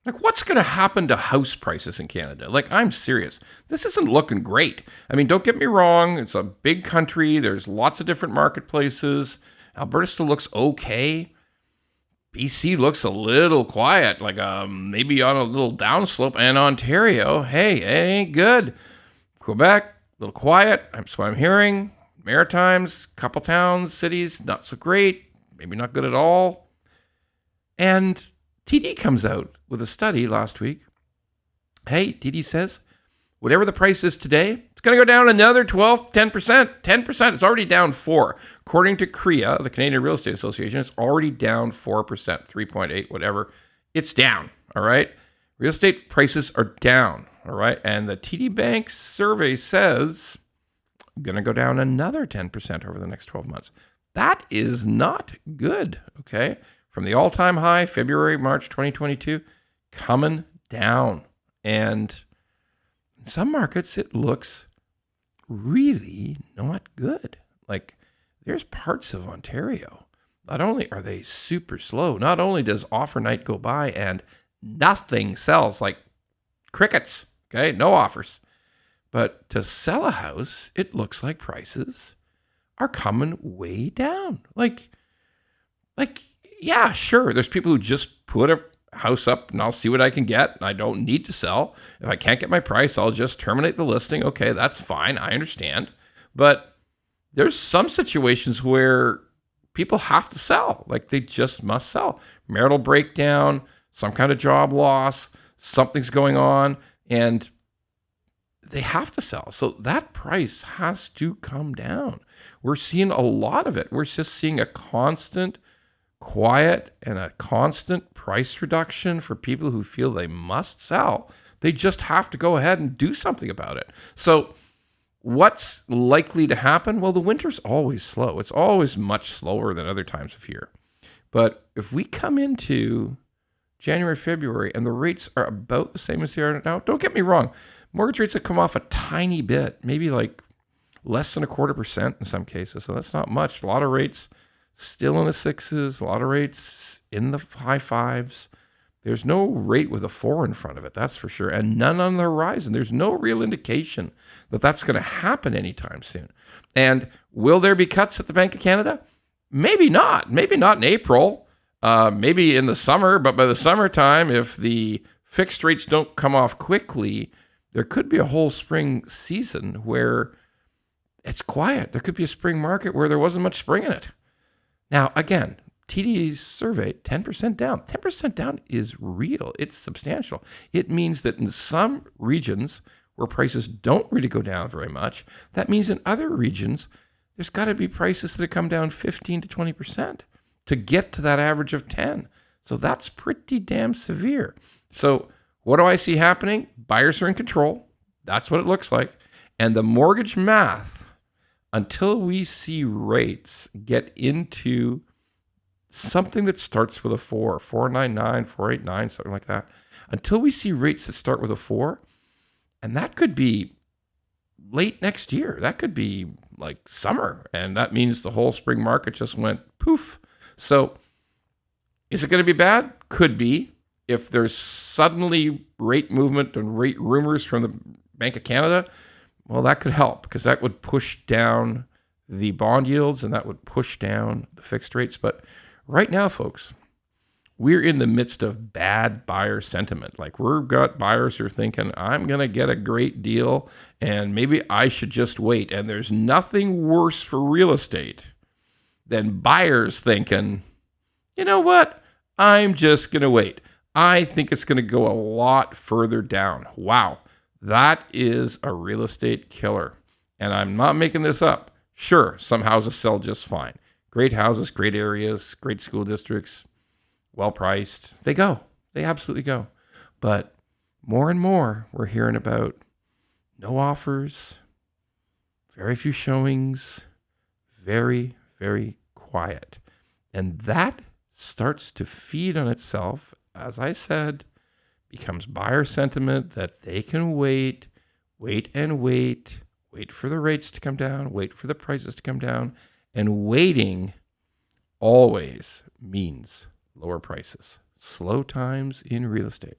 Like, what's going to happen to house prices in Canada? Like, I'm serious. This isn't looking great. I mean, don't get me wrong. It's a big country. There's lots of different marketplaces. Alberta still looks okay. BC looks a little quiet, like maybe on a little downslope. And Ontario, hey, it ain't good. Quebec, a little quiet. That's what I'm hearing. Maritimes, couple towns, cities, not so great. Maybe not good at all. And TD comes out with a study last week. Hey, TD says, whatever the price is today, it's going to go down another 12, 10%. 10%. It's already down 4. According to CREA, the Canadian Real Estate Association, it's already down 4%, 3.8, whatever. It's down, all right? Real estate prices are down, all right? And the TD Bank survey says going to go down another 10% over the next 12 months. That is not good, okay? From the all-time high, February, March 2022, coming down. And in some markets, it looks really not good. Like, there's parts of Ontario. Not only are they super slow, not only does offer night go by and nothing sells, like crickets, okay? No offers. But to sell a house, it looks like prices are coming way down. Like, yeah, sure. There's people who just put a house up and I'll see what I can get. I don't need to sell. If I can't get my price, I'll just terminate the listing. Okay, that's fine. I understand. But there's some situations where people have to sell. Like, they just must sell. Marital breakdown, some kind of job loss, something's going on, and they have to sell. So that price has to come down. We're seeing a lot of it. We're just seeing a constant quiet and a constant price reduction for people who feel they must sell. They just have to go ahead and do something about it. So what's likely to happen? Well, the winter's always slow. It's always much slower than other times of year. But if we come into January, February, and the rates are about the same as they are now, don't get me wrong, mortgage rates have come off a tiny bit, maybe like less than 0.25% in some cases. So that's not much. A lot of rates still in the 6s, a lot of rates in the high 5s. There's no rate with a 4 in front of it, that's for sure, and none on the horizon. There's no real indication that that's going to happen anytime soon. And will there be cuts at the Bank of Canada? Maybe not. Maybe not in April. Maybe in the summer, but by the summertime, if the fixed rates don't come off quickly, there could be a whole spring season where it's quiet. There could be a spring market where there wasn't much spring in it. Now, again, TD's survey, 10% down. 10% down is real. It's substantial. It means that in some regions where prices don't really go down very much, that means in other regions, there's got to be prices that have come down 15 to 20% to get to that average of 10. So that's pretty damn severe. So what do I see happening? Buyers are in control. That's what it looks like. And the mortgage math, until we see rates get into something that starts with a 4, 499, 489, something like that, until we see rates that start with a 4, and that could be late next year. That could be like summer. And that means the whole spring market just went poof. So is it going to be bad? Could be. If there's suddenly rate movement and rate rumors from the Bank of Canada, well, that could help because that would push down the bond yields and that would push down the fixed rates. But right now, folks, we're in the midst of bad buyer sentiment. Like, we've got buyers who are thinking, I'm going to get a great deal and maybe I should just wait. And there's nothing worse for real estate than buyers thinking, you know what? I'm just going to wait. I think it's going to go a lot further down. Wow. That is a real estate killer. And I'm not making this up. Sure, some houses sell just fine. Great houses, great areas, great school districts, well priced. They go. They absolutely go. But more and more, we're hearing about no offers, very few showings, very, very quiet. And that starts to feed on itself, as I said, becomes buyer sentiment that they can wait for the rates to come down, wait for the prices to come down. And waiting always means lower prices. Slow times in real estate.